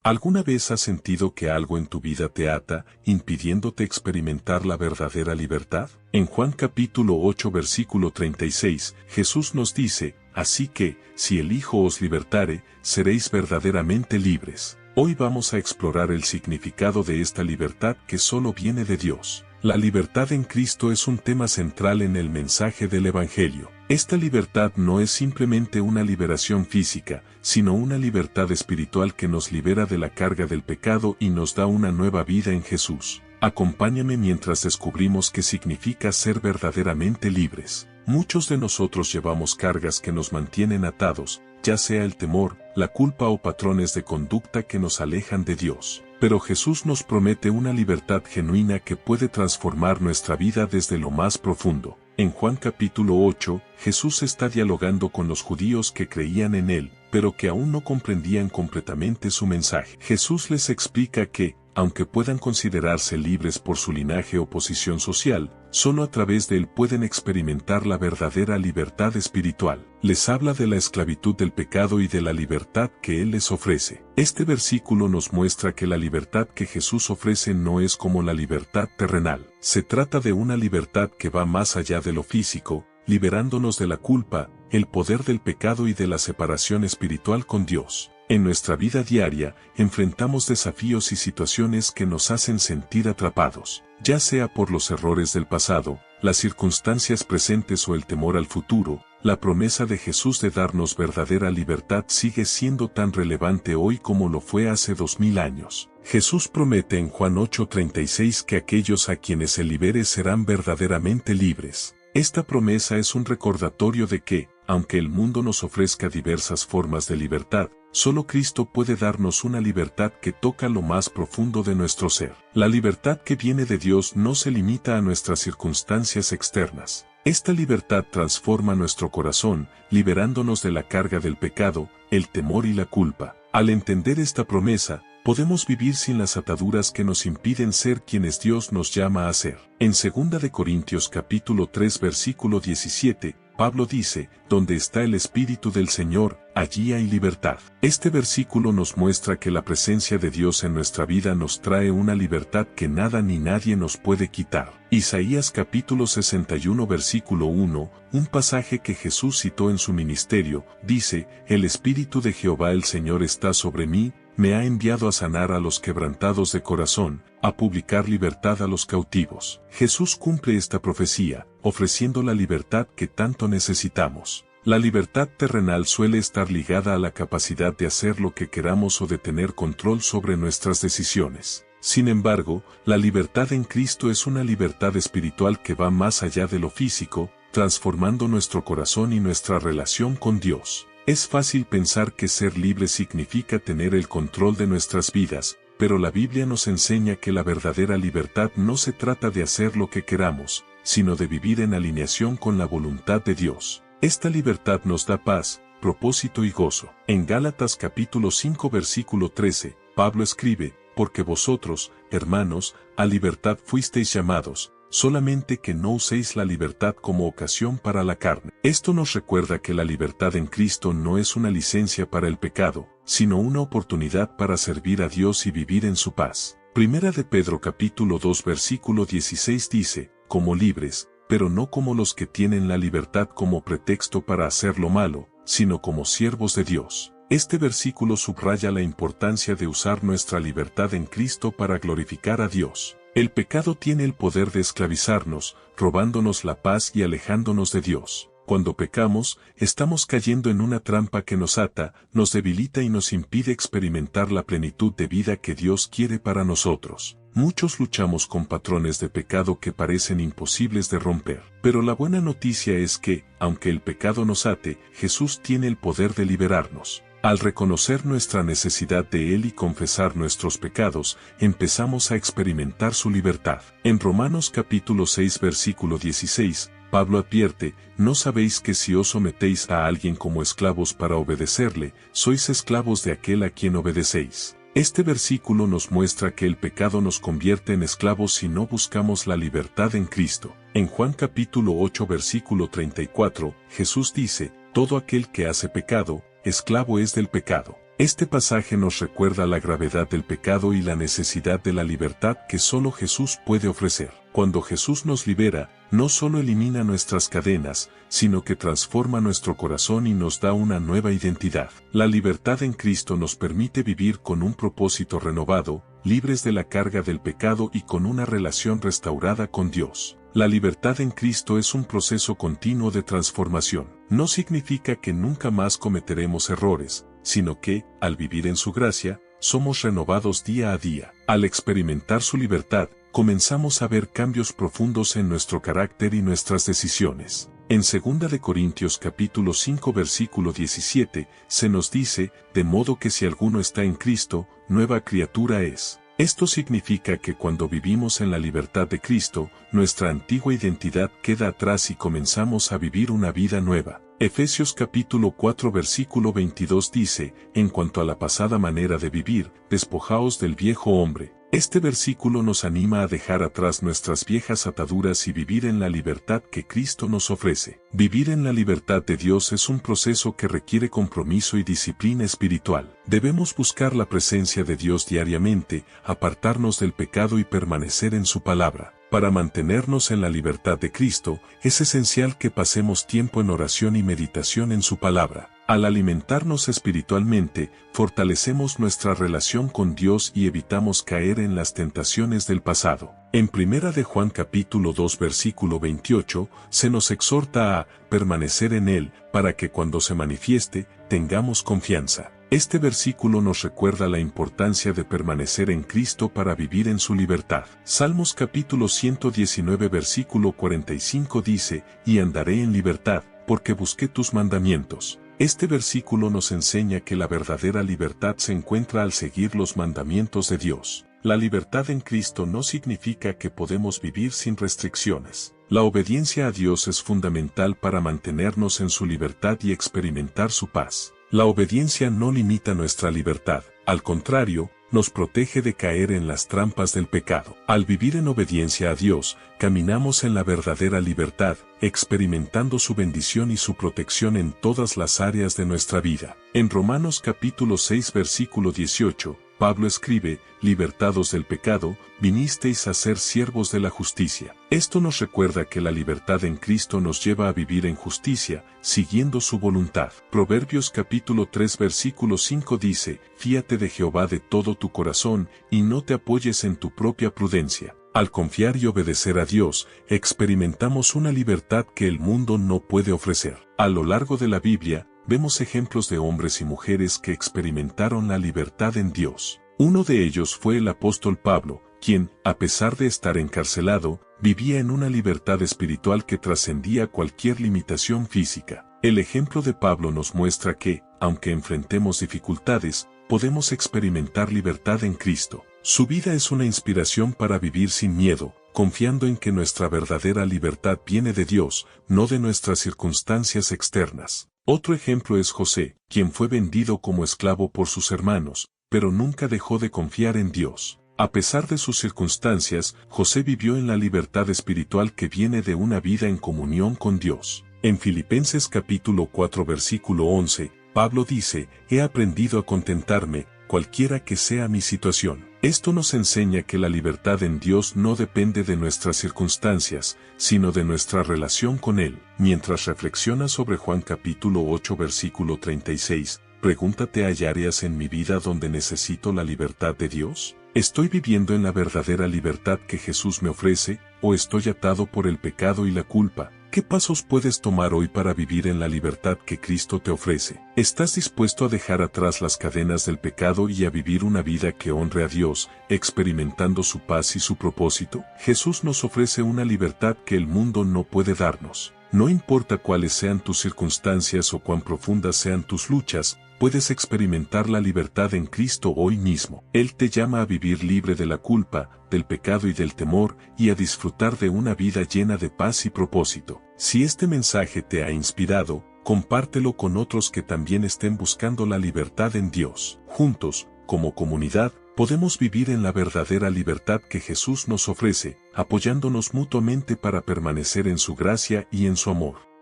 ¿Alguna vez has sentido que algo en tu vida te ata, impidiéndote experimentar la verdadera libertad? En Juan capítulo 8 versículo 36, Jesús nos dice, así que, si el Hijo os libertare, seréis verdaderamente libres. Hoy vamos a explorar el significado de esta libertad que solo viene de Dios. La libertad en Cristo es un tema central en el mensaje del Evangelio. Esta libertad no es simplemente una liberación física, sino una libertad espiritual que nos libera de la carga del pecado y nos da una nueva vida en Jesús. Acompáñame mientras descubrimos qué significa ser verdaderamente libres. Muchos de nosotros llevamos cargas que nos mantienen atados, ya sea el temor, la culpa o patrones de conducta que nos alejan de Dios. Pero Jesús nos promete una libertad genuina que puede transformar nuestra vida desde lo más profundo. En Juan capítulo 8, Jesús está dialogando con los judíos que creían en Él, pero que aún no comprendían completamente su mensaje. Jesús les explica que, aunque puedan considerarse libres por su linaje o posición social, solo a través de Él pueden experimentar la verdadera libertad espiritual. Les habla de la esclavitud del pecado y de la libertad que Él les ofrece. Este versículo nos muestra que la libertad que Jesús ofrece no es como la libertad terrenal. Se trata de una libertad que va más allá de lo físico, liberándonos de la culpa, el poder del pecado y de la separación espiritual con Dios. En nuestra vida diaria, enfrentamos desafíos y situaciones que nos hacen sentir atrapados, ya sea por los errores del pasado, las circunstancias presentes o el temor al futuro. La promesa de Jesús de darnos verdadera libertad sigue siendo tan relevante hoy como lo fue hace 2000 años. Jesús promete en Juan 8:36 que aquellos a quienes se libere serán verdaderamente libres. Esta promesa es un recordatorio de que, aunque el mundo nos ofrezca diversas formas de libertad, solo Cristo puede darnos una libertad que toca lo más profundo de nuestro ser. La libertad que viene de Dios no se limita a nuestras circunstancias externas. Esta libertad transforma nuestro corazón, liberándonos de la carga del pecado, el temor y la culpa. Al entender esta promesa, podemos vivir sin las ataduras que nos impiden ser quienes Dios nos llama a ser. En 2 de Corintios capítulo 3 versículo 17, Pablo dice, donde está el Espíritu del Señor, allí hay libertad. Este versículo nos muestra que la presencia de Dios en nuestra vida nos trae una libertad que nada ni nadie nos puede quitar. Isaías capítulo 61 versículo 1, un pasaje que Jesús citó en su ministerio, dice, el Espíritu de Jehová el Señor está sobre mí, me ha enviado a sanar a los quebrantados de corazón, a publicar libertad a los cautivos. Jesús cumple esta profecía, ofreciendo la libertad que tanto necesitamos. La libertad terrenal suele estar ligada a la capacidad de hacer lo que queramos o de tener control sobre nuestras decisiones. Sin embargo, la libertad en Cristo es una libertad espiritual que va más allá de lo físico, transformando nuestro corazón y nuestra relación con Dios. Es fácil pensar que ser libre significa tener el control de nuestras vidas, pero la Biblia nos enseña que la verdadera libertad no se trata de hacer lo que queramos, sino de vivir en alineación con la voluntad de Dios. Esta libertad nos da paz, propósito y gozo. En Gálatas capítulo 5 versículo 13, Pablo escribe, porque vosotros, hermanos, a libertad fuisteis llamados, solamente que no uséis la libertad como ocasión para la carne. Esto nos recuerda que la libertad en Cristo no es una licencia para el pecado, sino una oportunidad para servir a Dios y vivir en su paz. Primera de Pedro capítulo 2 versículo 16 dice, como libres, pero no como los que tienen la libertad como pretexto para hacer lo malo, sino como siervos de Dios. Este versículo subraya la importancia de usar nuestra libertad en Cristo para glorificar a Dios. El pecado tiene el poder de esclavizarnos, robándonos la paz y alejándonos de Dios. Cuando pecamos, estamos cayendo en una trampa que nos ata, nos debilita y nos impide experimentar la plenitud de vida que Dios quiere para nosotros. Muchos luchamos con patrones de pecado que parecen imposibles de romper. Pero la buena noticia es que, aunque el pecado nos ate, Jesús tiene el poder de liberarnos. Al reconocer nuestra necesidad de Él y confesar nuestros pecados, empezamos a experimentar su libertad. En Romanos capítulo 6 versículo 16, Pablo advierte, ¿no sabéis que si os sometéis a alguien como esclavos para obedecerle, sois esclavos de aquel a quien obedecéis? Este versículo nos muestra que el pecado nos convierte en esclavos si no buscamos la libertad en Cristo. En Juan capítulo 8 versículo 34, Jesús dice, todo aquel que hace pecado, esclavo es del pecado. Este pasaje nos recuerda la gravedad del pecado y la necesidad de la libertad que solo Jesús puede ofrecer. Cuando Jesús nos libera, no solo elimina nuestras cadenas, sino que transforma nuestro corazón y nos da una nueva identidad. La libertad en Cristo nos permite vivir con un propósito renovado, libres de la carga del pecado y con una relación restaurada con Dios. La libertad en Cristo es un proceso continuo de transformación. No significa que nunca más cometeremos errores, sino que, al vivir en su gracia, somos renovados día a día. Al experimentar su libertad, comenzamos a ver cambios profundos en nuestro carácter y nuestras decisiones. En 2 de Corintios capítulo 5 versículo 17, se nos dice, de modo que si alguno está en Cristo, nueva criatura es. Esto significa que cuando vivimos en la libertad de Cristo, nuestra antigua identidad queda atrás y comenzamos a vivir una vida nueva. Efesios capítulo 4 versículo 22 dice, en cuanto a la pasada manera de vivir, despojaos del viejo hombre. Este versículo nos anima a dejar atrás nuestras viejas ataduras y vivir en la libertad que Cristo nos ofrece. Vivir en la libertad de Dios es un proceso que requiere compromiso y disciplina espiritual. Debemos buscar la presencia de Dios diariamente, apartarnos del pecado y permanecer en su palabra. Para mantenernos en la libertad de Cristo, es esencial que pasemos tiempo en oración y meditación en su palabra. Al alimentarnos espiritualmente, fortalecemos nuestra relación con Dios y evitamos caer en las tentaciones del pasado. En 1 de Juan capítulo 2 versículo 28, se nos exhorta a permanecer en Él, para que cuando se manifieste, tengamos confianza. Este versículo nos recuerda la importancia de permanecer en Cristo para vivir en su libertad. Salmos capítulo 119 versículo 45 dice, y andaré en libertad, porque busqué tus mandamientos. Este versículo nos enseña que la verdadera libertad se encuentra al seguir los mandamientos de Dios. La libertad en Cristo no significa que podemos vivir sin restricciones. La obediencia a Dios es fundamental para mantenernos en su libertad y experimentar su paz. La obediencia no limita nuestra libertad, al contrario, nos protege de caer en las trampas del pecado. Al vivir en obediencia a Dios, caminamos en la verdadera libertad, experimentando su bendición y su protección en todas las áreas de nuestra vida. En Romanos capítulo 6 versículo 18, Pablo escribe, libertados del pecado, vinisteis a ser siervos de la justicia. Esto nos recuerda que la libertad en Cristo nos lleva a vivir en justicia, siguiendo su voluntad. Proverbios capítulo 3 versículo 5 dice, fíate de Jehová de todo tu corazón, y no te apoyes en tu propia prudencia. Al confiar y obedecer a Dios, experimentamos una libertad que el mundo no puede ofrecer. A lo largo de la Biblia, vemos ejemplos de hombres y mujeres que experimentaron la libertad en Dios. Uno de ellos fue el apóstol Pablo, quien, a pesar de estar encarcelado, vivía en una libertad espiritual que trascendía cualquier limitación física. El ejemplo de Pablo nos muestra que, aunque enfrentemos dificultades, podemos experimentar libertad en Cristo. Su vida es una inspiración para vivir sin miedo, confiando en que nuestra verdadera libertad viene de Dios, no de nuestras circunstancias externas. Otro ejemplo es José, quien fue vendido como esclavo por sus hermanos, pero nunca dejó de confiar en Dios. A pesar de sus circunstancias, José vivió en la libertad espiritual que viene de una vida en comunión con Dios. En Filipenses capítulo 4 versículo 11, Pablo dice, he aprendido a contentarme, cualquiera que sea mi situación. Esto nos enseña que la libertad en Dios no depende de nuestras circunstancias, sino de nuestra relación con Él. Mientras reflexionas sobre Juan capítulo 8 versículo 36, pregúntate, ¿hay áreas en mi vida donde necesito la libertad de Dios? ¿Estoy viviendo en la verdadera libertad que Jesús me ofrece, o estoy atado por el pecado y la culpa? ¿Qué pasos puedes tomar hoy para vivir en la libertad que Cristo te ofrece? ¿Estás dispuesto a dejar atrás las cadenas del pecado y a vivir una vida que honre a Dios, experimentando su paz y su propósito? Jesús nos ofrece una libertad que el mundo no puede darnos. No importa cuáles sean tus circunstancias o cuán profundas sean tus luchas, puedes experimentar la libertad en Cristo hoy mismo. Él te llama a vivir libre de la culpa, del pecado y del temor, y a disfrutar de una vida llena de paz y propósito. Si este mensaje te ha inspirado, compártelo con otros que también estén buscando la libertad en Dios. Juntos, como comunidad, podemos vivir en la verdadera libertad que Jesús nos ofrece, apoyándonos mutuamente para permanecer en su gracia y en su amor.